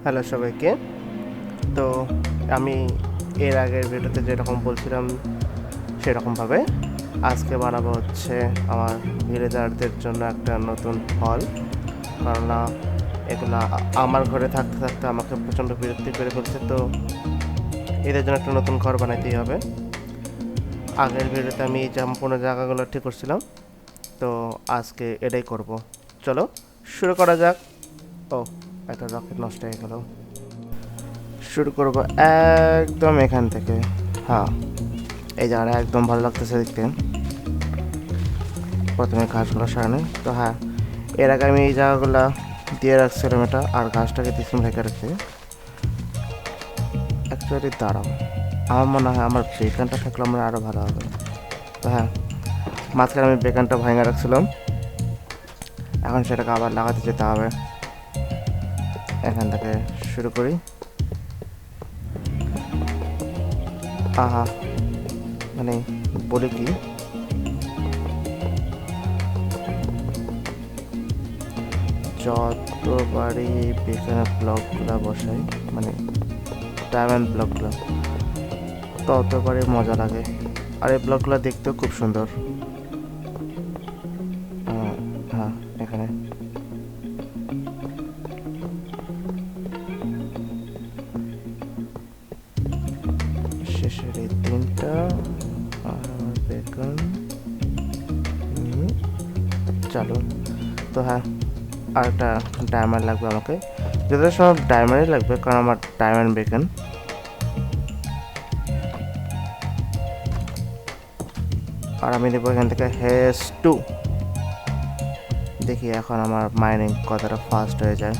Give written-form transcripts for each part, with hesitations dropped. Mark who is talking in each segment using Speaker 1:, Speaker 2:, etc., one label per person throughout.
Speaker 1: Hello সবাইকে। তো আমি এর আগের ভিডিওতে যেরকম বলছিলাম সেরকমভাবে আজকে বানাবো হচ্ছে আমার ভিলেজারদের জন্য একটা নতুন হল। কারণ এগুলা আমার ঘরে থাকতে থাকতে আমাকে প্রচণ্ড বিরক্তি করে ফেলছে, তো এদের জন্য একটা নতুন ঘর বানাইতেই হবে। আগের ভিডিওতে আমি এই সম্পূর্ণ জায়গাগুলো ঠিক করছিলাম, তো আজকে এটাই করব। চলো শুরু করা যাক। ও, একটা রকেট নষ্ট হয়ে গেল। শুরু করবো একদম এখান থেকে। হ্যাঁ, এই জায়গাটা একদম ভালো লাগতেছে দেখতে। প্রথমে ঘাসগুলো সরানো, তো হ্যাঁ এর আগে আমি এই জায়গাগুলো দিয়ে রাখছিলাম এটা, আর ঘাসটাকে দিচ্ছিলাম রেখে রাখতে। অ্যাকচুয়ালি দাঁড়াও, আমার মনে হয় আমার বেকানটা থাকলে আমার আরও ভালো হবে। তো হ্যাঁ, মাঝখানে আমি বেকানটা ভাঙা রাখছিলাম, এখন সেটাকে আবার লাগাতে যেতে হবে। এখান থেকে শুরু করি। আহা, মানে বলি কি, যতবারই বেকানের ব্লকগুলো বসাই, মানে ডায়মন্ড ব্লকগুলো, ততবারই মজা লাগে। আর এই ব্লকগুলো দেখতেও খুব সুন্দর। হ্যাঁ, এখানে শেষের এই তিনটা আর বেকন চালু। তো হ্যাঁ, আর একটা ডায়মন্ড লাগবে আমাকে, যত সময় ডায়মন্ডই লাগবে কারণ আমার ডায়মন্ড বেকন। আর আমি দেবো এখান থেকে হেস 2। দেখি এখন আমার মাইনিং কতটা ফাস্ট হয়ে যায়।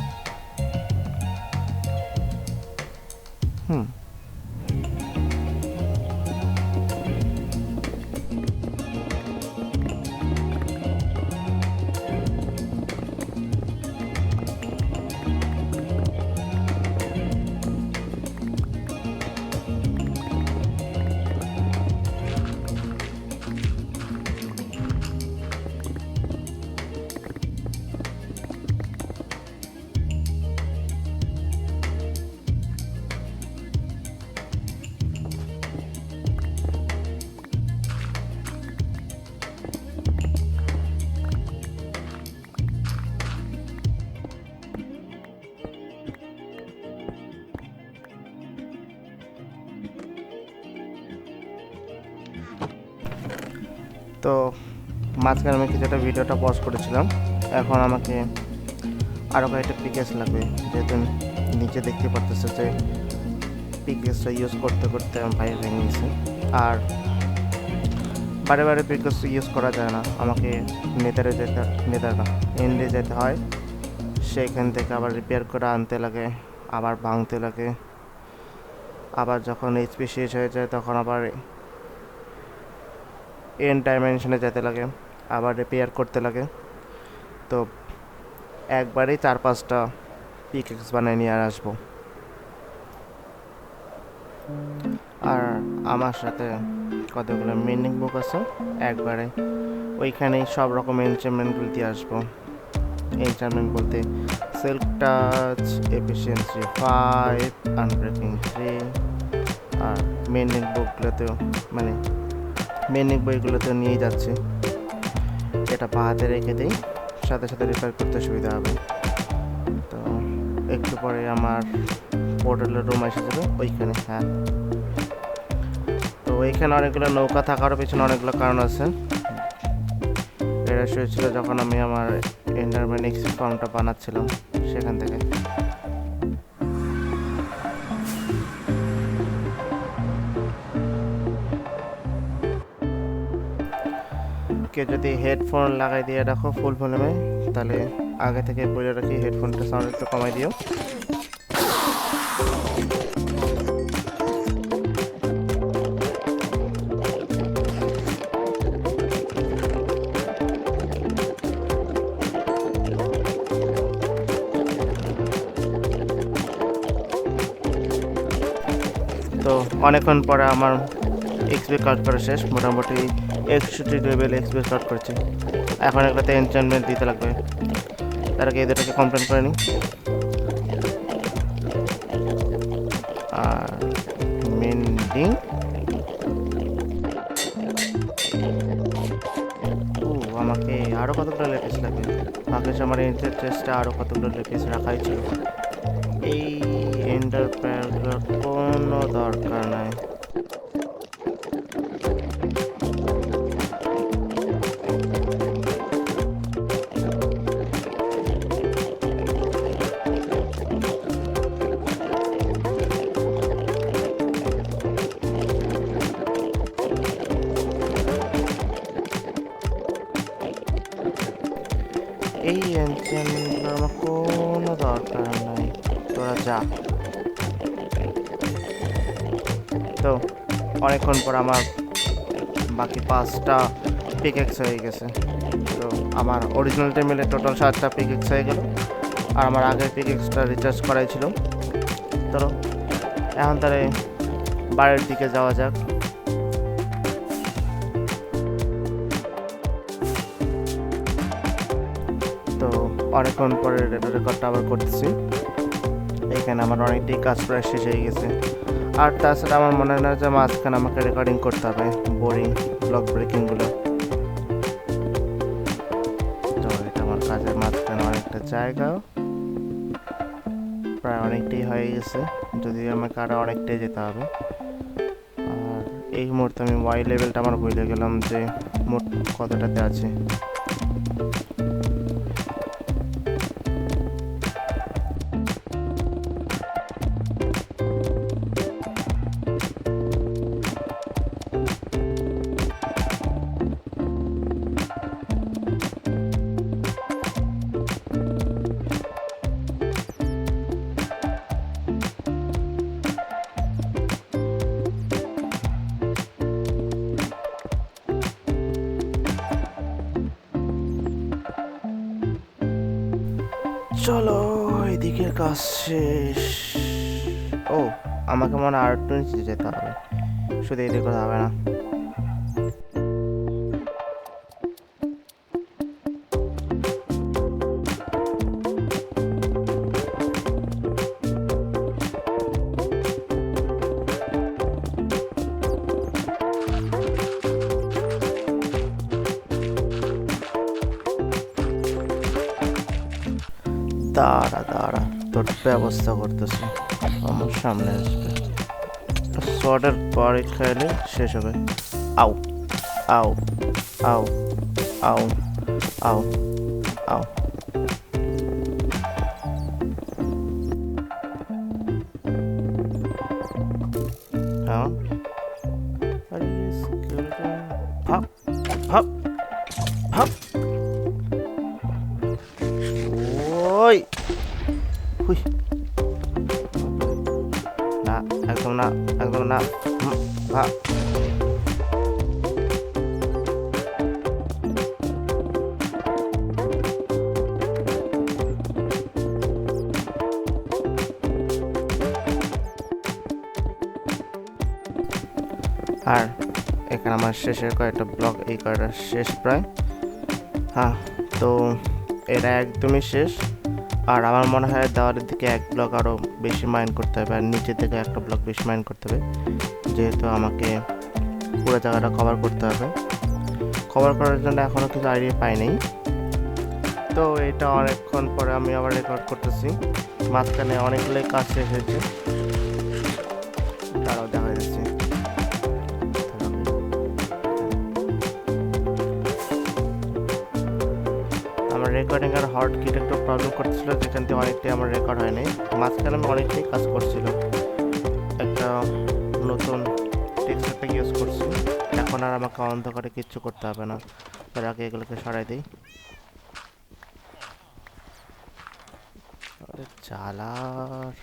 Speaker 1: তো মাঝখানে আমি কিছুটা ভিডিওটা পজ করেছিলাম, এখন আমাকে আরও কয়েকটা পিকেস লাগবে, যেহেতু নিচে দেখতে পারতেছে যে পিকেসটা ইউজ করতে করতে আমার ভাই ভেঙে গেছে। আর বারে বারে পিকেস ইউজ করা যায় না, আমাকে নেতার না এন্ডে যেতে হয়, সেইখান থেকে আবার রিপেয়ার করে আনতে লাগে, আবার ভাঙতে লাগে, আবার যখন এইচপি শেষ হয়ে যায় তখন আবার এন্ড ডাইমেনশনে যেতে লাগে, আবার রিপেয়ার করতে লাগে। তো একবারেই 4-5টা পিকেক্স বানিয়ে নিয়ে আসবো। আর আমার সাথে কতগুলো মিনিং বুক আছে, একবারে ওইখানেই সব রকম এনচেন্টমেন্টগুলো দিয়ে আসবো। এনচেন্টমেন্ট বলতে সিল্ক টাচ, এফিসিয়েন্সি 5, আনব্রেকিং 3। আর মিনিং বুকগুলোতেও, মানে মিনিং বইগুলোতেও নিয়ে যাচ্ছি, এটা পা হাতে রেখে দিই, সাথে সাথে রিপেয়ার করতে সুবিধা হবে। তো একটু পরে আমার পোর্টালের রুম এসে যাবে ওইখানে। হ্যাঁ, তো ওইখানে অনেকগুলো নৌকা থাকার পেছনে অনেকগুলো কারণ আছে। এটা শুয়েছিল যখন আমি আমার এন্ডারম্যান এক্সি ফর্মটা বানাচ্ছিলাম, সেখান থেকে। কেউ যদি হেডফোন লাগাই দিয়ে রাখো ফুল ভলিউমে, তাহলে আগে থেকে বলে রাখি হেডফোনটা সাউন্ড একটু কমাই দিও। তো অনেকক্ষণ পরে আমার এক্সপি কাট করা শেষ, মোটামুটি 61 লেভেল এক্সপি কাট করেছি। এখন এগুলোতে এনচেন্টমেন্ট দিতে লাগবে, তার আগে এদেরকে কমপ্লেন করে নিই। আমার এন্টার চেষ্টা আরও কতগুলো লেপিস রাখাই ছিল। এই এন্ডার প্যারাগুলোর কোনো দরকার নাই। এই এনচেন্টগুলোর আমার কোনো দরকার নাই, তোরা যা। তো অনেকক্ষণ পর আমার বাকি 5টা পিকেক্স হয়ে গেছে। তো আমার অরিজিনালটা মিলে টোটাল 7টা পিকেক্স হয়ে গেল, আর আমার আগের পিকেক্সটা রিচার্জ করাই ছিল। তো এখন তাহলে বাড়ির দিকে যাওয়া যাক। তো অনেকক্ষণ পরে রেকর্ডটা আবার করতেছি। এখানে আমার অনেকটাই কাজ প্রায় শেষ হয়ে গেছে, আর তাছাড়া আমার মনে হয় না যে মাঝখানে আমাকে রেকর্ডিং করতে হবে বোরিং ব্লগ ব্রেকিংগুলো। তো এটা আমার কাজের মাঝখানে অনেকটা জায়গা, প্রায় অনেকটাই হয়ে গেছে, যদি আমাকে আরও অনেকটাই যেতে হবে। আর এই মুহূর্তে আমি ওয়াই লেভেলটা আমার ভুলে গেলাম যে মোট কতটাতে আছে। চলো, এদিকের কাজ শেষ। ও, আমাকে মনে হয় আরেকটু নিচে যেতে হবে, শুধু এদিকে করা হবে না। দাঁড়া দাঁড়া, তোর ব্যবস্থা করতেছি। আমার সামনে আসবে, শর্টের পরীক্ষা এলে শেষ হবে। আউ আউ আউ আউ আউ আউ। হ্যাঁ, আরে স্কেলটন, ভাব ভাব ভাব। ওই হুই, না একদম না, একদম না। ভাব। আর এখানে আমার শেষের কয়েকটা ব্লগ, এই কয়টা শেষ প্রায়। হ্যাঁ, তো এটা একদমই শেষ। আর আমার মনে হয় দেওয়ালের দিকে এক ব্লক আরও বেশি মাইন্ড করতে হবে, আর নিচের দিকে একটা ব্লক বেশি মাইন্ড করতে হবে, যেহেতু আমাকে পুরো জায়গাটা কভার করতে হবে। কভার করার জন্য এখনও কিছু আইডিয়া পাইনি। তো এটা অনেকক্ষণ পরে আমি আবার রেকর্ড করতেছি, মাঝখানে অনেকগুলোই কাজ শেষ হয়েছে। তারাও দেখা যাচ্ছে। আমার রেকর্ডিং আর হট কিট একটু প্রবলেম করতেছিল, যেখান থেকে অনেকটাই আমার রেকর্ড হয়নি। মাঝখানে আমি অনেকটাই কাজ করছিল, একটা নতুন টেক্সচারটা ইউজ করছি। এখন আর আমাকে অন্ধকারে কিচ্ছু করতে হবে না। তার আগে এগুলোকে সরাই দিই। আরে চালার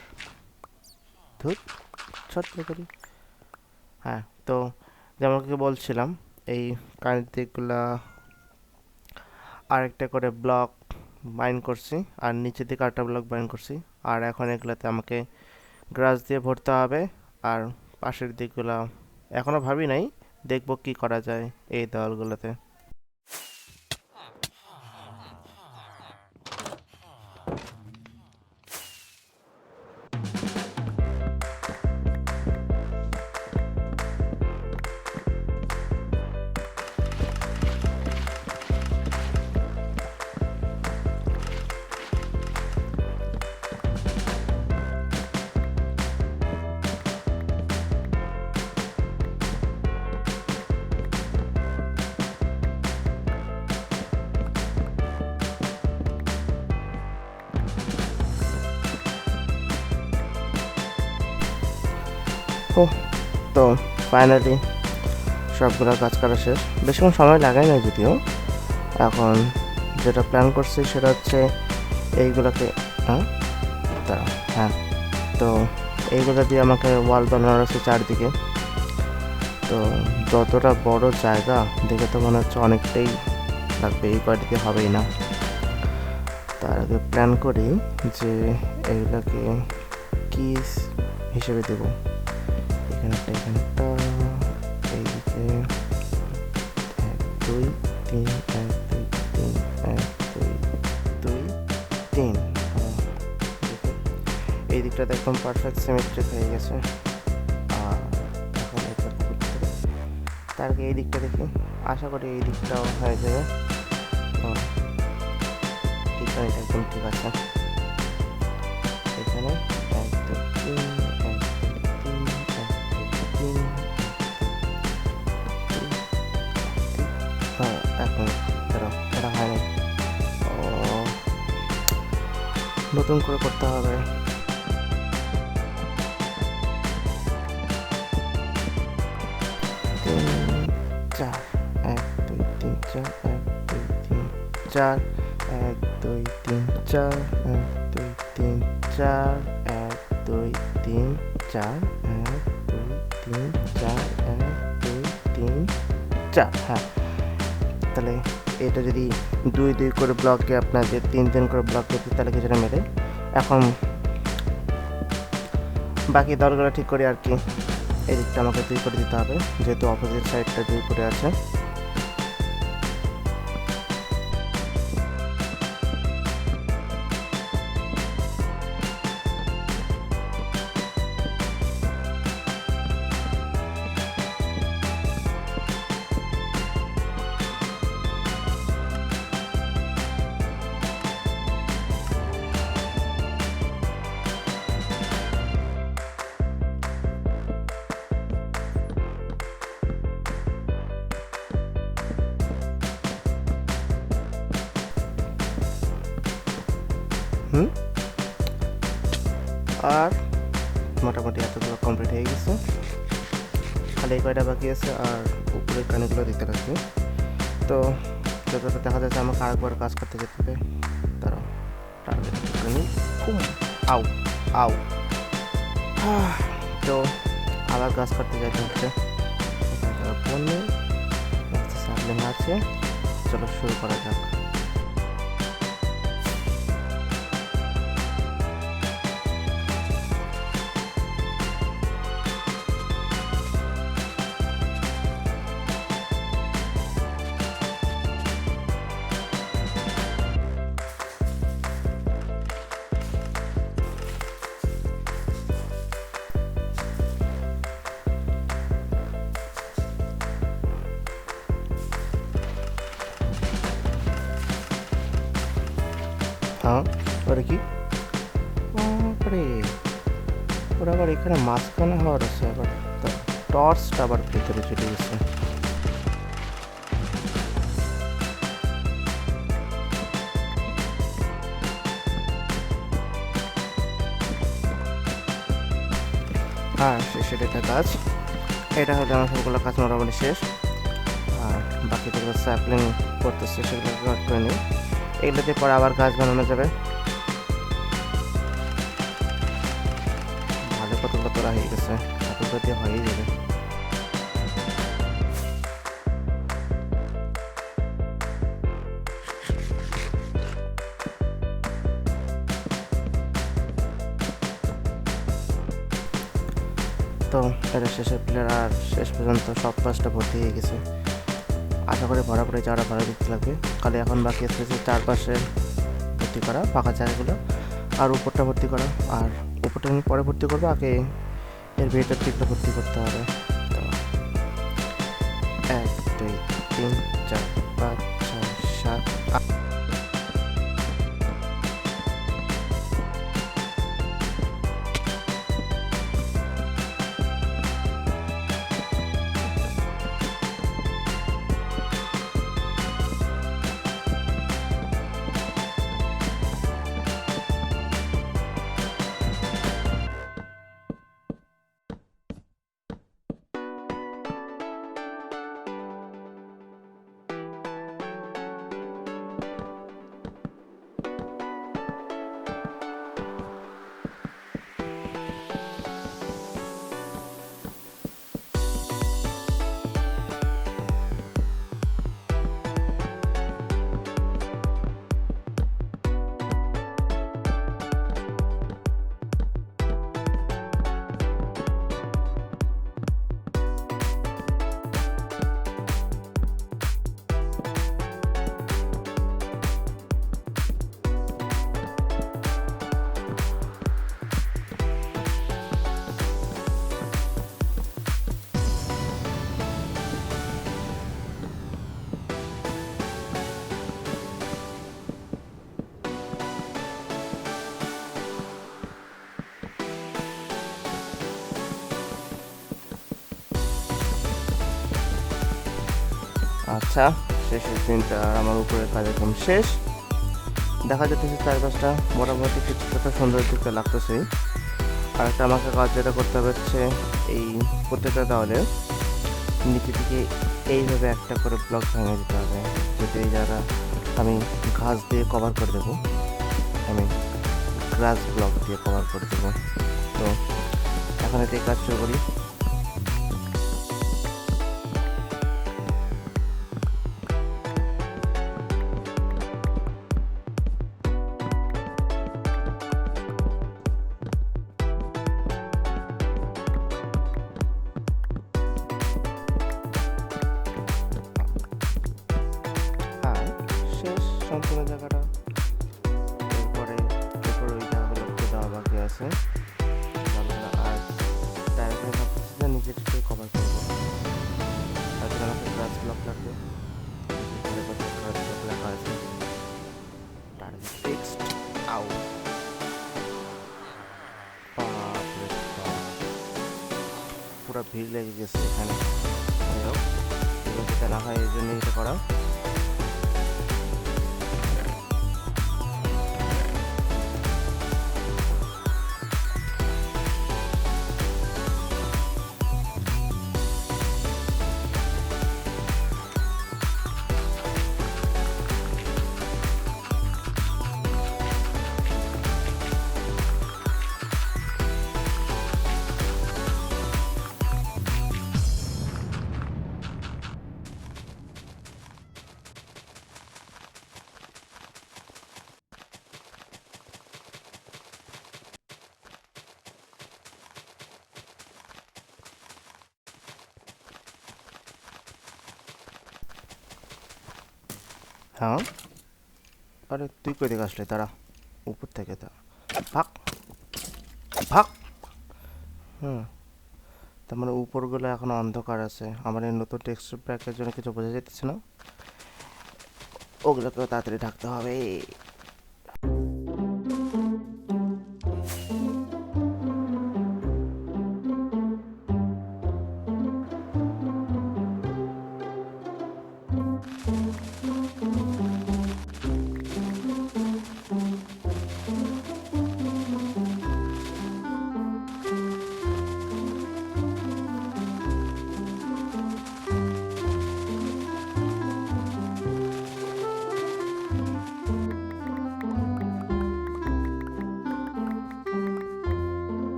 Speaker 1: ধুত, ছোট করি। হ্যাঁ, তো যেমন কি বলছিলাম, এই কানের দিকগুলা আরেকটা করে ব্লক বাইন্ড করছি, আর নিচের দিকে আরেকটা ব্লক বাইন্ড করছি। আর এখন এগুলোতে আমাকে গ্রাস দিয়ে ভরতে হবে। আর পাশের দিকগুলো এখনও ভাবি নাই, দেখবো কি করা যায় এই দেওয়ালগুলোতে। ও, তো ফাইনালি সবগুলো কাজ করা শেষ। বেশিক্ষণ সময় লাগাই না যদিও। এখন যেটা প্ল্যান করছি সেটা হচ্ছে এইগুলোকে হ্যাঁ দাঁড়াও, হ্যাঁ, তো এইগুলো দিয়ে আমাকে ওয়াল বানানোর আছে চারদিকে। তো যতটা বড় জায়গা দেখে তো মনে হচ্ছে অনেকটাই লাগবে, এই কয়টিতে হবেই না। তার আগে প্ল্যান করি যে এইগুলোকে কি হিসেবে দেব। এখানে একটা এইদিকে 1 2 3 1 2 3 1 2 2 3। এই দিকটাতে একদম পারফেক্ট সিমেট্রিক হয়ে গেছে। আর এখন এটা করতে হবে। তার আগে এই দিকটা দেখি, আশা করি এই দিকটাও হয়ে যাবে। এখানে একদম ঠিক আছে। এখানে 1 2 3 1 2 3 1 2 3। হ্যাঁ, এখন দাঁড়াও, এটা হয়নি। ও, নতুন করে করতে হবে। 3 4 1 2 3 4 1 2 3 4 1 2 3 4 1 2 3 4 1 2 3 4 1 2 3 4 1 2 3 4। হ্যাঁ, তাহলে এটা যদি 2 2 করে ব্লকে আপনাদের 3 3 করে ব্লক করতে তাহলে কিছুটা মেলে। এখন বাকি দরগুলো ঠিক করি আর কি। এই দিকটা আমাকে 2 করে দিতে হবে যেহেতু অপোজিট সাইডটা 2 করে আছে। আর মোটামুটি এতগুলো কমপ্লিট হয়ে গেছে, খালি এই কয়টা বাকি আছে আর উপরের কানেগুলো দিতে লাগবে। তো যতটা দেখা যাচ্ছে আমাকে আরেকবার কাজ করতে যেতে হবে। দাঁড়াও, টার্গেট নিই। আউ আউ। তো আবার কাজ করতে যাইতে হচ্ছে। পণ্য সাবলিং আছে, চলো শুরু করা যাক। হ্যাঁ, ওটা কি? বাপরে, ওরা আবার এখানে মাঝখানে হওয়ার আছে, আবার টর্চটা আবার ভেতরে চলে গেছে। হ্যাঁ, শেষের এটা কাজ। এটা হলে আমার সবগুলো কাজ মোটামুটি শেষ। আর বাকি যেগুলো স্যাপলিং করতেছে সেগুলো কাট করে নিই। এগুলোতে পরে আবার গাছ বানানো যাবে। ভালো কতগুলো তোলা হয়ে গেছে, এতগুলো দিয়ে হয়েই যাবে। তো এটা শেষের প্লেয়ার, আর শেষ পর্যন্ত সব কাজটা ভর্তি হয়ে গেছে। আশা করি ভরা করে যাওয়াটা ভালো দেখতে লাগবে। খালি এখন বাকি আছে চারপাশে ভর্তি করা ফাঁকা জায়গাগুলো, আর উপরটা ভর্তি করা। আর উপরটা আমি পরে ভর্তি করবো, আগে এর ভেতর দিকটা ভর্তি করতে হবে। তো 1 2 3 4 5 6 7 8। আচ্ছা, শেষের দিনটা আর আমার উপরের কার্যক্রম শেষ। দেখা যাচ্ছে চারপাশটা মোটামুটি কিছুটা তো সুন্দর দিকে লাগতেছে। আর একটা আমাকে কাজ যেটা করতে হবে হচ্ছে এই প্রত্যেকটা দেওয়ালে নিচে থেকে এইভাবে একটা করে ব্লক ভেঙে দিতে হবে, যাতে এই জায়গা আমি ঘাস দিয়ে কভার করে দেবো, আমি গ্রাস ব্লক দিয়ে কভার করে দেবো। তো এখন এটাই কাজ শুরু করি। হ্যাঁ, শেষ সম্পূর্ণ জায়গাটা। এরপরে ওই জায়গাগুলো একটু দেওয়া বাকি আছে। আর ডাইরেক্টলি ভাবতেছি যে নিজের একটু কভার করবো, তার জন্য আমাকে গ্রাস ব্লক লাগবে। গ্রাস ব্লক লেখা আছে, টার্গেট ফিক্সড আউট। বাপরে বাপ, পুরো ভিড় লেগে গেছে এখানে। যাই হোক, এগুলো যেটা না হয় এই জন্যই এটা করা। হ্যাঁ, আরে তুই কই থেকে আসলে? তারা উপর থেকে তা ভাগ ভাগ। হুম, তার মানে উপরগুলো এখনো অন্ধকার আছে। আমার এই নতুন টেক্সচার প্যাকের জন্য কিছু বোঝা যাচ্ছে না, ওগুলোকেও তাড়াতাড়ি ঢাকতে হবে।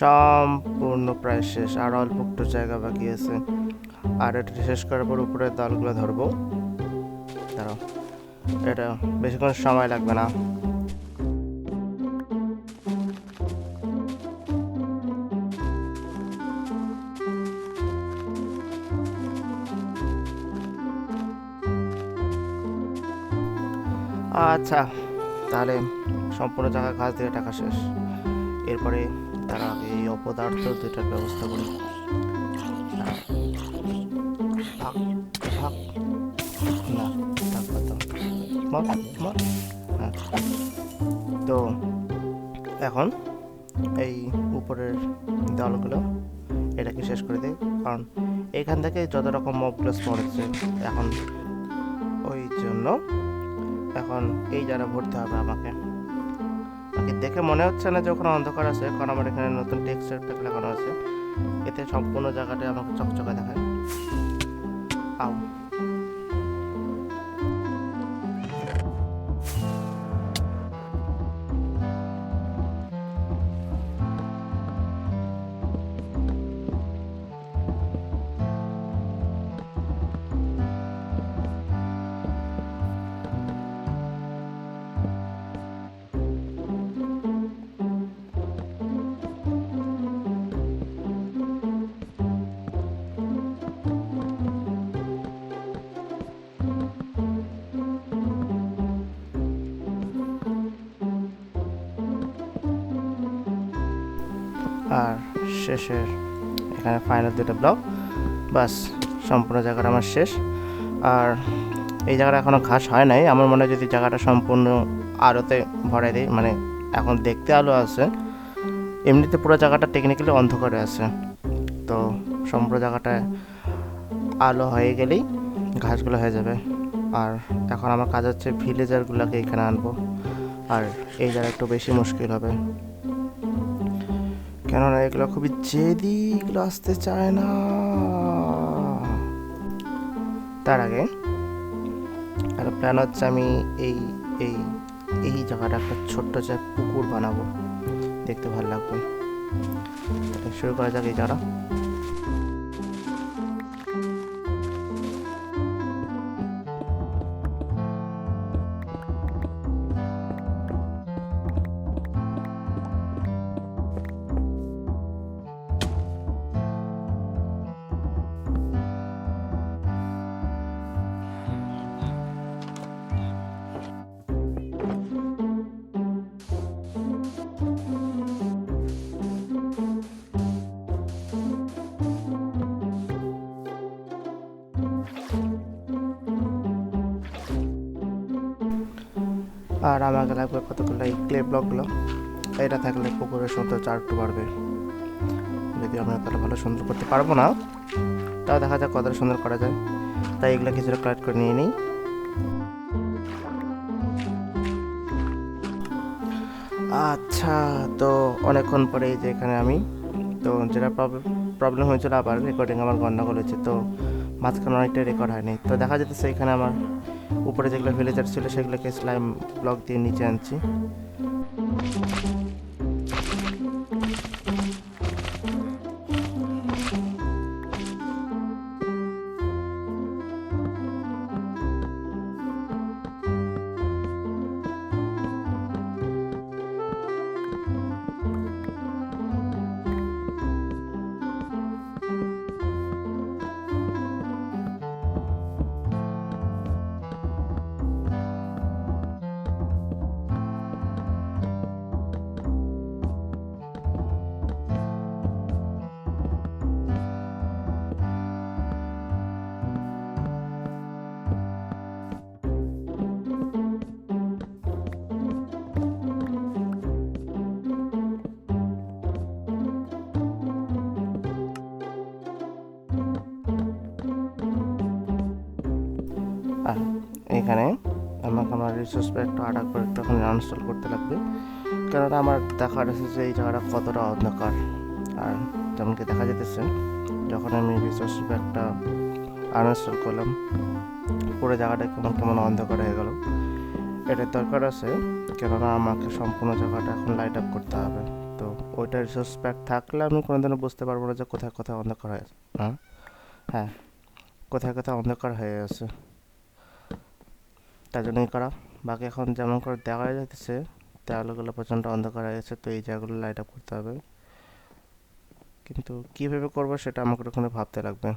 Speaker 1: সম্পূর্ণ প্রায় শেষ, আর অল্প একটু জায়গা বাকি আছে। আর এটা শেষ করার পর উপরের দালগুলো ধরবো। দাঁড়াও, এটা বেশিক্ষণ সময় লাগবে না। আচ্ছা, তাহলে সম্পূর্ণ জায়গা ঘাস দিয়ে টাকা শেষ। এরপরে তার আগে এই অপদার্থ দুটার ব্যবস্থা করি। ভাগ ভাগ, না থাকবে তো, মর মর। হ্যাঁ, তো এখন এই উপরের দেওয়ালগুলো এটাকে শেষ করে দিই, কারণ এখান থেকে যত রকম মবগুলো স্পট হচ্ছে এখন, ওই জন্য এখন এই জায়গা ভরতে হবে আমাকে। দেখে মনে হচ্ছে না যে ওখানে অন্ধকার আছে, কারণ আমার এখানে নতুন টেক্সচার প্যাক লাগানো আছে, এতে সম্পূর্ণ জায়গাটা আমাকে চকচকে দেখায়। আও, শেষের এখানে ফাইনাল 2টা ব্লক, বাস সম্পূর্ণ জায়গাটা আমার শেষ। আর এই জায়গাটা এখনও ঘাস হয় নাই, আমার মনে হয় যদি জায়গাটা সম্পূর্ণ আলোতে ভরাই দিই, মানে এখন দেখতে আলো আছে, এমনিতে পুরো জায়গাটা টেকনিক্যালি অন্ধকারে আছে, তো সম্পূর্ণ জায়গাটায় আলো হয়ে গেলেই ঘাসগুলো হয়ে যাবে। আর এখন আমার কাজ হচ্ছে ভিলেজারগুলোকে এখানে আনবো, আর এই জায়গা একটু বেশি মুশকিল হবে, কেননা এগুলো খুবই জেদি, এগুলো আসতে চায় না। তার আগে একটা প্ল্যান হচ্ছে আমি এই এই এই জায়গাটা একটা ছোট্ট যে পুকুর বানাবো, দেখতে ভালো লাগবে। শুরু করা যাক এই জায়গাটা। আর আমাকে লাগবে কতগুলো এই ক্লে ব্লকগুলো, এটা থাকলে পুকুরের সৌন্দর্য আর একটু বাড়বে। যদি আমরা তাহলে ভালো সুন্দর করতে পারবো না, তাও দেখা যাক কতটা সুন্দর করা যায়, তাই এগুলো কিছুটা কালেক্ট করে নিয়ে নিই। আচ্ছা, তো অনেকক্ষণ পরে এই যে এখানে আমি, তো যেটা প্রবলেম হয়েছিল, আবার রেকর্ডিং আমার গন্ডগোল হয়েছে, তো মাঝখানে অনেকটা রেকর্ড হয়নি। তো দেখা যেতেছে এখানে আমার উপরে যেগুলো ভিলেজার ছিল সেগুলোকে স্লাইম ব্লক দিয়ে নিচে আনছি। আর এখানে আমাকে আমার রিসোর্স প্যাকটা আটা করে তখন আনস্টল করতে লাগবে, কেননা আমার দেখার আছে যে এই জায়গাটা কতটা অন্ধকার। আর যেমন কি দেখা যেতেছে, যখন আমি রিসোর্স প্যাকটা আনইনস্টল করলাম, পুরো জায়গাটা কেমন কেমন অন্ধকার হয়ে গেল। এটার দরকার আছে, কেননা আমাকে সম্পূর্ণ জায়গাটা এখন লাইট আপ করতে হবে। তো ওইটা রিসোর্স প্যাক থাকলে আমি কোনোদিনও বুঝতে পারবো না যে কোথায় কোথায় অন্ধকার হয়ে আছে। হ্যাঁ, কোথায় কোথায় অন্ধকার হয়ে আছে, তার জন্যই করা। বাকি এখন যেমন করে দেখা যাচ্ছে দেওয়ালগুলো প্রচণ্ড অন্ধকার হয়ে গেছে, তো এই জায়গাগুলো লাইট আপ করতে হবে, কিন্তু কীভাবে করবো সেটা আমাকে ওখানে ভাবতে লাগবে।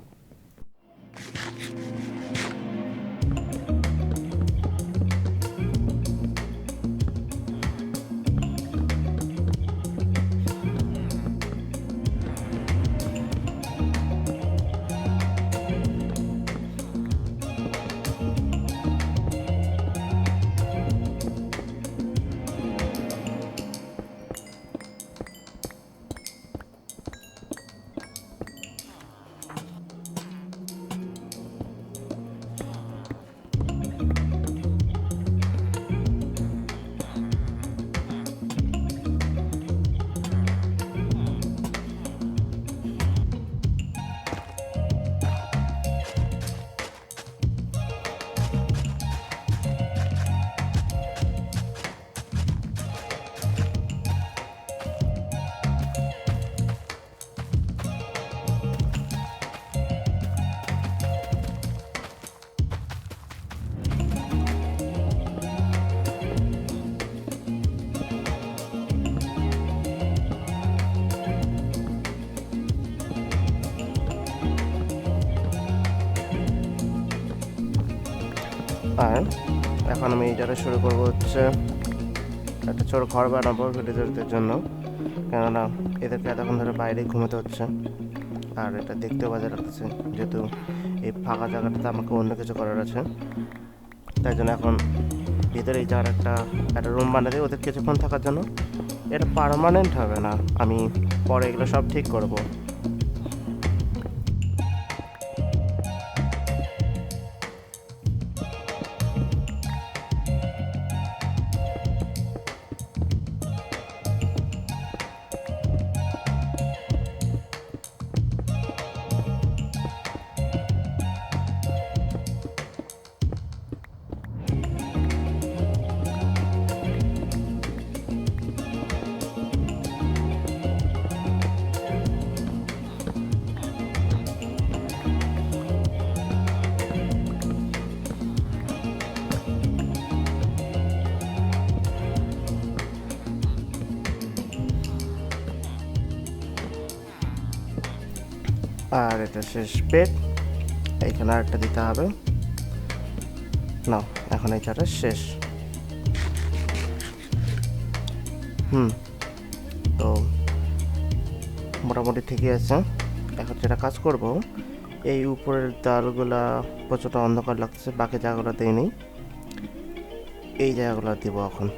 Speaker 1: আর এখন আমি এই জায়গায় শুরু করবো হচ্ছে একটা ছোট ঘর বানাবো ভিলেজারদের জন্য। কেননা এদেরকে এতক্ষণ ধরে বাইরে ঘুমাতে হচ্ছে, আর এটা দেখতেও বাজে লাগতেছে, যেহেতু এই ফাঁকা জায়গাটাতে আমাকে অন্য কিছু করার আছে। তাই জন্য এখন ভিতরে এই জায়গার একটা একটা রুম বানিয়ে দিই ওদের কিছুক্ষণ থাকার জন্য। এটা পার্মানেন্ট হবে না, আমি পরে এগুলো সব ঠিক করব। আর এটা শেষ বেড, এইখানে আরেকটা দিতে হবে। না, এখন এই জায়গাটা শেষ। তো মোটামুটি ঠিকই আছে। এখন যেটা কাজ করব, এই উপরের দেওয়ালগুলা প্রচুর অন্ধকার লাগছে, বাকি জায়গাগুলো দিইনি, এই জায়গাগুলো দিব এখন।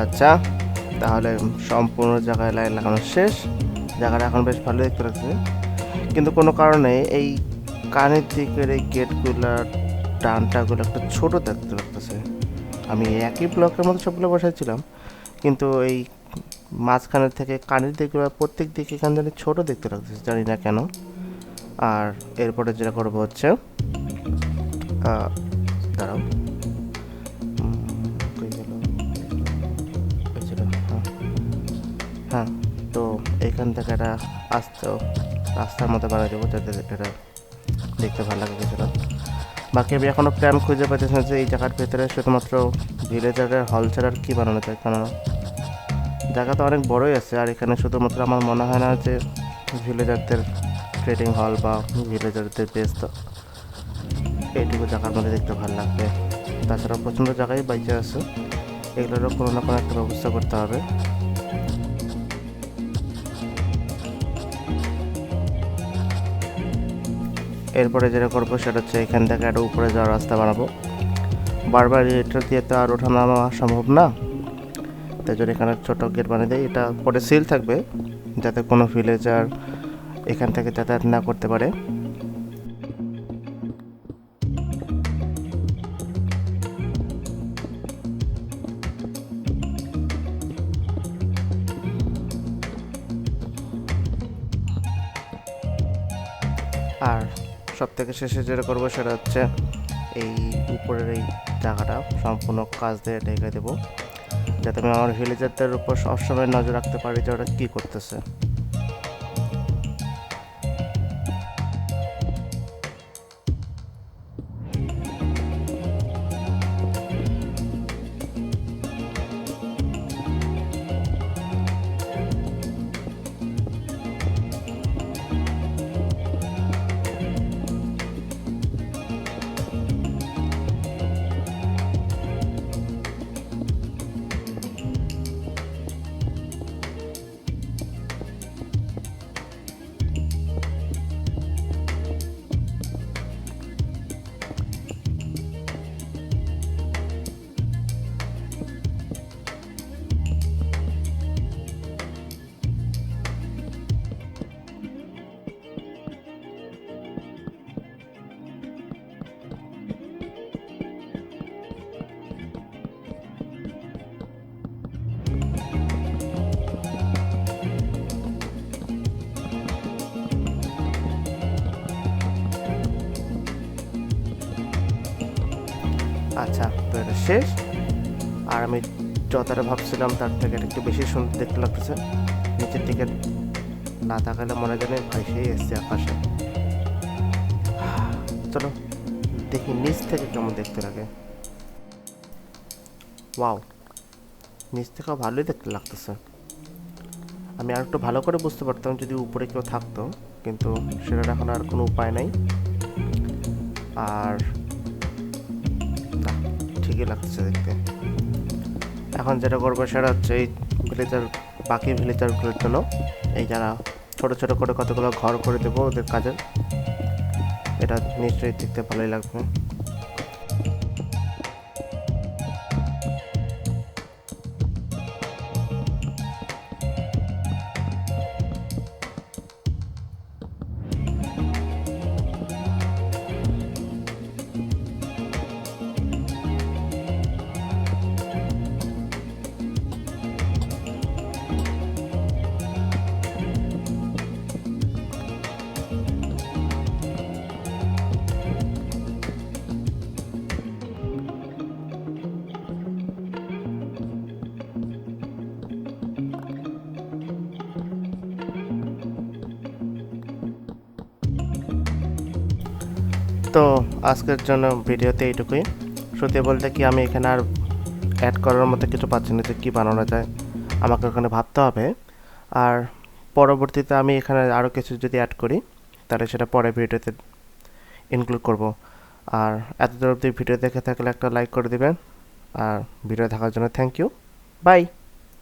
Speaker 1: আচ্ছা, তাহলে সম্পূর্ণ জায়গায় লাইট লাগানো শেষ। জায়গাটা এখন বেশ ভালো দেখতে লাগছে, কিন্তু কোনো কারণে এই কানের দিকের এই গেটগুলার ডানটাগুলো একটু ছোট দেখতে লাগতেছে। আমি একই ব্লকের মতো সবগুলো বসাইছিলাম, কিন্তু এই মাঝখানের থেকে কানের দিকগুলো প্রত্যেক দিকে এখান থেকে ছোটো দেখতে লাগতেছে, জানি না কেন। আর এরপরে যেটা করবো হচ্ছে, দাঁড়াও, হ্যাঁ, তো এখান থেকে একটা আস্তে রাস্তার মতো বানিয়ে দেবো, যাতে এটা দেখতে ভালো লাগে কিছুটা। বাকি আমি এখনও প্ল্যান খুঁজে পাইতেছি না যে এই জায়গার ভেতরে শুধুমাত্র ভিলেজারের হল ছাড়া আর কী বানানো যায়, কেননা জায়গাটা অনেক বড়ই আছে। আর এখানে শুধুমাত্র আমার মনে হয় না যে ভিলেজারদের ট্রেডিং হল বা ভিলেজারদের বেস, তো এইটুকু জায়গার মধ্যে দেখতে ভালো লাগবে। তাছাড়া প্রচণ্ড জায়গায় বাইচে আছে, এগুলোরও কোনো না কোনো একটা ব্যবস্থা করতে হবে। এরপরে যেটা করবো সেটা হচ্ছে এখান থেকে একটা উপরে যাওয়ার রাস্তা বানাবো। বারবার এটা দিয়ে তো আর ওঠা নামা সম্ভব না, তাই জন্য এখানে ছোটো গেট বানিয়ে দেয়। এটা পরে সিল থাকবে, যাতে কোনো ভিলেজার এখান থেকে যাতায়াত না করতে পারে। আর সব থেকে শেষে যেটা করবো সেটা হচ্ছে এই উপরের এই জায়গাটা সম্পূর্ণ কাজ দিয়ে ঢেকে দেবো, যাতে আমি আমার ভিলেজারদের উপর সবসময় নজর রাখতে পারি যে ওরা কী করতেছে। আচ্ছা, তো এটা শেষ। আর আমি যতটা ভাবছিলাম তার থেকে এটা একটু বেশি সুন্দর দেখতে লাগতেছে। নিচের দিকে না তাকালে মনে জানে ভাইসেই এসছে আকাশে। চলো দেখি নিচ থেকে কেমন দেখতে লাগে। ওয়াও, নিচ থেকেও ভালোই দেখতে লাগতেছে। আমি আর একটু ভালো করে বুঝতে পারতাম যদি উপরে কেউ থাকতো, কিন্তু সেটার এখন আর কোনো উপায় নাই। আর না, ঠিকই লাগছে দেখতে। এখন যেটা করবো সেটা হচ্ছে এই ভিলেজার, বাকি ভিলেজারগুলোর জন্য এই যারা ছোট ছোট করে কতগুলো ঘর করে দেবো ওদের কাজের। এটা নিশ্চয়ই দেখতে ভালোই লাগবে। তো আজকের জন্য ভিডিওতে এইটুকুই। সত্যি বলতে কি আমি এখানে আর অ্যাড করার মতো কিছু পাচ্ছি না যে কী বানানো যায়, আমাকে ওখানে ভাবতে হবে। আর পরবর্তীতে আমি এখানে আরও কিছু যদি অ্যাড করি তাহলে সেটা পরে ভিডিওতে ইনক্লুড করব। আর এতদূর অবধি ভিডিও দেখে থাকলে একটা লাইক করে দিবেন। আর ভিডিও দেখার জন্য থ্যাংক ইউ, বাই।